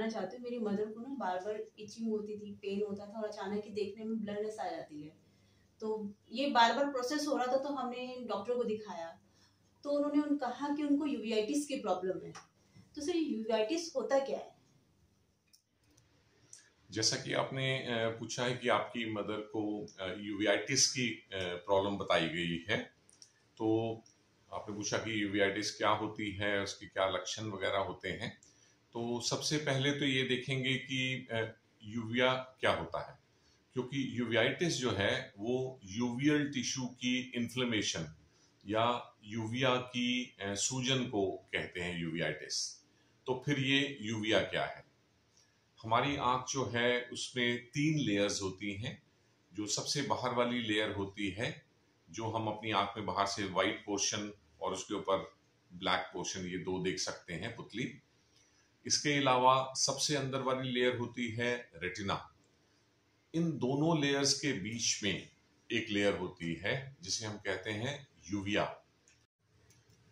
बताना चाहती हूँ, मेरी मदर को ना बार-बार इचिंग होती थी, पेन होता था और अचानक ही देखने में ब्लरनेस आ जाती है। तो ये बार-बार प्रोसेस हो रहा था, तो हमने डॉक्टर को दिखाया। तो उन्होंने कहा कि उनको यूवेइटिस की प्रॉब्लम है। तो सर यूवेइटिस होता क्या है? जैसा कि आपने पूछा है कि आपकी मदर को यूवेइटिस की प्रॉब्लम बताई गई है, तो आपने पूछा कि यूवेइटिस क्या होती है, उसके क्या लक्षण वगैरह होते हैं। तो सबसे पहले तो ये देखेंगे कि यूविया क्या होता है, क्योंकि यूवेइटिस जो है वो यूवियल टिश्यू की इन्फ्लेमेशन या यूविया की सूजन को कहते हैं यूवेइटिस। तो फिर ये यूविया क्या है? हमारी आंख जो है उसमें 3 लेयर्स होती हैं। जो सबसे बाहर वाली लेयर होती है, जो हम अपनी आंख में बाहर से व्हाइट पोर्शन और उसके ऊपर ब्लैक पोर्शन, ये 2 देख सकते हैं पुतली। इसके अलावा सबसे अंदर वाली लेयर होती है रेटिना। इन दोनों लेयर्स के बीच में एक लेयर होती है जिसे हम कहते हैं यूविया।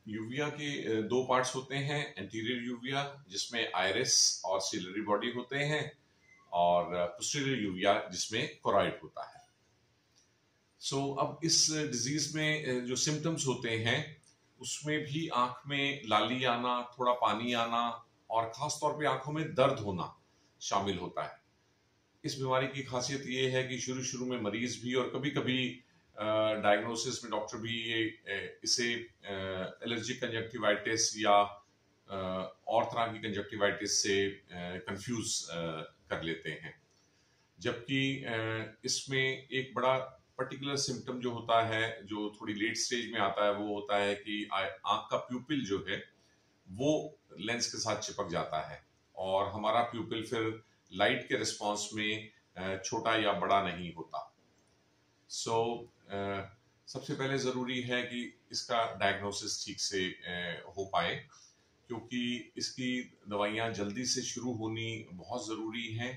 यूविया के 2 पार्ट्स होते हैं। एंटीरियर यूविया जिसमें आइरिस और सिलरी बॉडी होते हैं, और पोस्टीरियर यूविया जिसमें कोरॉइड होता है। अब इस डिजीज में जो सिम्टम्स होते हैं उसमें भी आंख में लाली आना, थोड़ा पानी आना और खास तौर पे आंखों में दर्द होना शामिल होता है। इस बीमारी की खासियत ये है कि शुरू शुरू में मरीज भी और कभी कभी डायग्नोसिस में डॉक्टर भी इसे एलर्जिक कंजक्टिवाइटिस या और तरह की कंजक्टिवाइटिस से कंफ्यूज कर लेते हैं। जबकि इसमें एक बड़ा पर्टिकुलर सिम्टम जो होता है, जो थोड़ी लेट स्टेज में आता है, वो होता है कि आंख का प्यूपिल जो है वो लेंस के साथ चिपक जाता है और हमारा प्यूपिल फिर लाइट के रिस्पॉन्स में छोटा या बड़ा नहीं होता। सबसे पहले ज़रूरी है कि इसका डायग्नोसिस ठीक से हो पाए, क्योंकि इसकी दवाइयाँ जल्दी से शुरू होनी बहुत ज़रूरी हैं,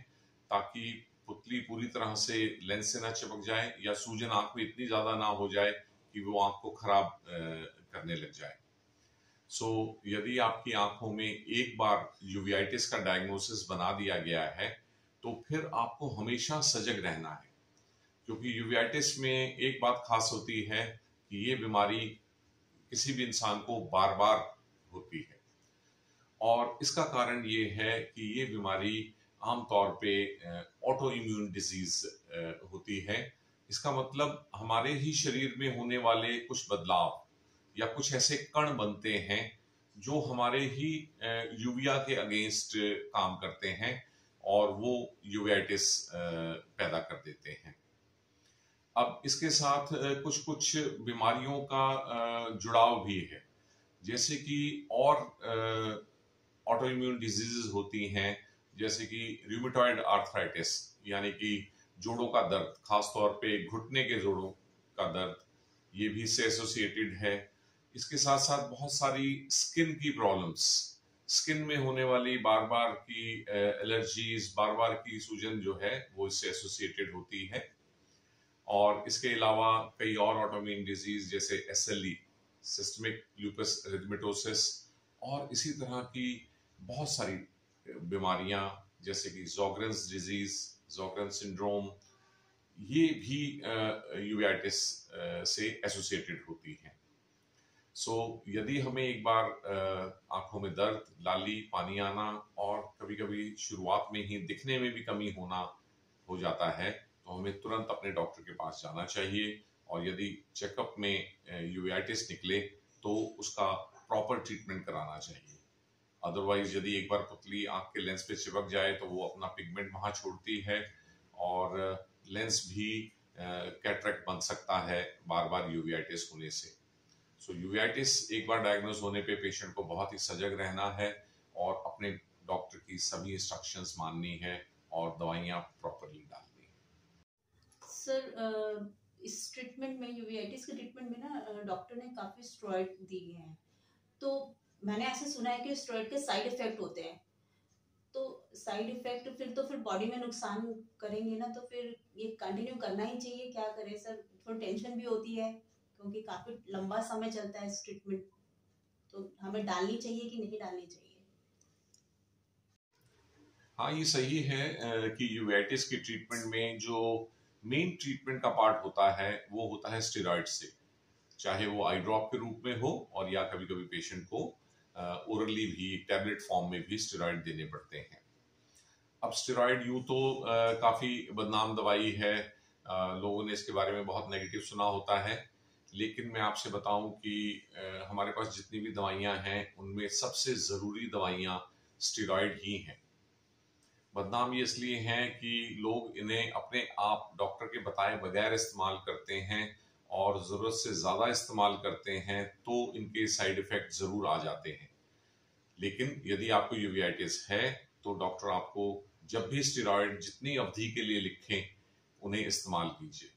ताकि पुतली पूरी तरह से लेंस से ना चिपक जाए या सूजन आंख में इतनी ज़्यादा ना हो जाए कि वो आंख को खराब करने लग जाए। यदि आपकी आंखों में एक बार यूवेइटिस का डायग्नोसिस बना दिया गया है, तो फिर आपको हमेशा सजग रहना है, क्योंकि यूवेइटिस में एक बात खास होती है कि ये बीमारी किसी भी इंसान को बार बार होती है। और इसका कारण ये है कि ये बीमारी आमतौर पे ऑटो इम्यून डिजीज होती है। इसका मतलब हमारे ही शरीर में होने वाले कुछ बदलाव या कुछ ऐसे कण बनते हैं जो हमारे ही यूविया के अगेंस्ट काम करते हैं और वो यूवेइटिस पैदा कर देते हैं। अब इसके साथ कुछ कुछ बीमारियों का जुड़ाव भी है, जैसे कि और ऑटो इम्यून डिजीजेस होती हैं, जैसे कि रूमेटॉइड आर्थराइटिस, यानी कि जोड़ों का दर्द, खासतौर पे घुटने के जोड़ों का दर्द, ये भी इससे एसोसिएटेड है। इसके साथ साथ बहुत सारी स्किन की प्रॉब्लम्स, स्किन में होने वाली बार बार की एलर्जीज, बार बार की सूजन जो है वो इससे एसोसिएटेड होती है। और इसके अलावा कई और ऑटोइम्यून डिजीज जैसे एसएलई, सिस्टमिक लूपस एरिथमेटोसिस, और इसी तरह की बहुत सारी बीमारियां जैसे कि ज़ोग्रेन्स डिजीज, ज़ोग्रेन्स सिंड्रोम, ये भी यूवेइटिस से एसोसिएटेड होती हैं। यदि हमें एक बार आंखों में दर्द, लाली, पानी आना और कभी कभी शुरुआत में ही दिखने में भी कमी होना हो जाता है, तो हमें तुरंत अपने डॉक्टर के पास जाना चाहिए। और यदि चेकअप में यूवेइटिस निकले तो उसका प्रॉपर ट्रीटमेंट कराना चाहिए। अदरवाइज यदि एक बार पुतली आंख के लेंस पे चिपक जाए तो वो अपना पिगमेंट वहां छोड़ती है और लेंस भी कैटरेक्ट बन सकता है बार बार यूवेइटिस होने से। यूवेइटिस एक बार डायग्नोज होने पे पेशेंट को बहुत ही सजग रहना है और अपने डॉक्टर की सभी इंस्ट्रक्शंस माननी है और दवाइयाँ प्रॉपरली डालनी है। सर इस ट्रीटमेंट में, यूवेइटिस के ट्रीटमेंट में ना डॉक्टर ने काफी स्टेरॉइड दिए हैं। तो मैंने ऐसे सुना है कि स्टेरॉइड के साइड इफेक्ट होते हैं। तो साइड इफेक्ट फिर बॉडी में नुकसान करेंगे ना, तो फिर ये कंटिन्यू करना ही चाहिए, क्या करें सर? थोड़ी टेंशन भी होती है क्योंकि काफी लंबा समय चलता है इस ट्रीटमेंट। तो हमें डालनी चाहिए कि नहीं डालनी चाहिए? हाँ, ये सही है कि यूवेटिस की ट्रीटमेंट में जो मेन ट्रीटमेंट का पार्ट होता है वो होता है स्टेरॉइड से, चाहे वो आई ड्रॉप के रूप में हो और या कभी कभी पेशेंट को ओरली भी टैबलेट फॉर्म में भी स्टेरॉइड देने पड़ते हैं। अब स्टेरॉइड यूं तो काफी बदनाम दवाई है, लोगों ने इसके बारे में बहुत नेगेटिव सुना होता है, लेकिन मैं आपसे बताऊं कि हमारे पास जितनी भी दवाइयां हैं उनमें सबसे जरूरी दवाइयां स्टेरॉइड ही हैं। बदनाम ये इसलिए हैं कि लोग इन्हें अपने आप डॉक्टर के बताए बगैर इस्तेमाल करते हैं और ज़रूरत से ज़्यादा इस्तेमाल करते हैं तो इनके साइड इफ़ेक्ट ज़रूर आ जाते हैं। लेकिन यदि आपको यूवेटिस है तो डॉक्टर आपको जब भी स्टेरॉइड जितनी अवधि के लिए लिखें उन्हें इस्तेमाल कीजिए।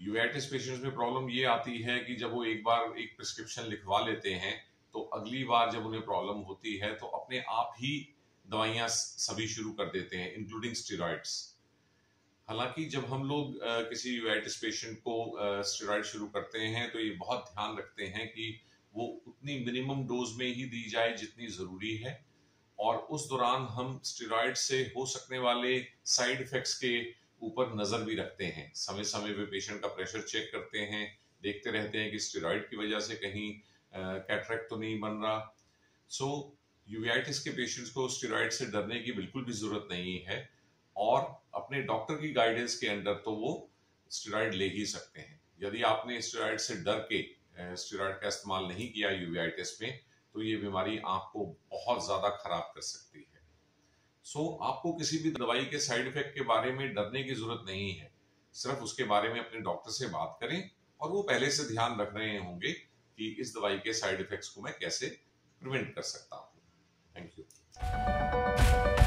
यूवेटिस पेशेंट्स में प्रॉब्लम ये आती है कि जब वो एक बार एक प्रिस्क्रिप्शन लिखवा लेते हैं तो अगली बार जब उन्हें प्रॉब्लम होती है तो अपने आप ही दवाइयां सभी शुरू कर देते हैं, इंक्लूडिंग स्टेरॉइड्स। हालांकि जब हम लोग किसी यूवेटिस पेशेंट को स्टेरॉइड शुरू करते हैं तो ये बहुत ध्यान रखते हैं कि वो उतनी मिनिमम डोज में ही दी जाए जितनी ज़रूरी है, और उस दौरान हम स्टेरॉइड से हो सकने वाले साइड इफेक्ट्स के ऊपर नज़र भी रखते हैं। समय समय पे पेशेंट का प्रेशर चेक करते हैं, देखते रहते हैं कि स्टेरॉइड की वजह से कहीं कैटरेक्ट तो नहीं बन रहा। सो यूवेटिस के पेशेंट्स को स्टेरॉइड से डरने की बिल्कुल भी जरूरत नहीं है, और अपने डॉक्टर की गाइडेंस के अंडर तो वो स्टेरॉइड ले ही सकते हैं। यदि आपने स्टेरॉइड से डर के स्टेरॉइड का इस्तेमाल नहीं किया यूवेटिस में तो ये बीमारी आपको बहुत ज्यादा खराब कर सकती है। सो आपको किसी भी दवाई के साइड इफेक्ट के बारे में डरने की जरूरत नहीं है, सिर्फ उसके बारे में अपने डॉक्टर से बात करें और वो पहले से ध्यान रख रहे होंगे कि इस दवाई के साइड इफेक्ट्स को मैं कैसे प्रिवेंट कर सकता हूँ। Thank you.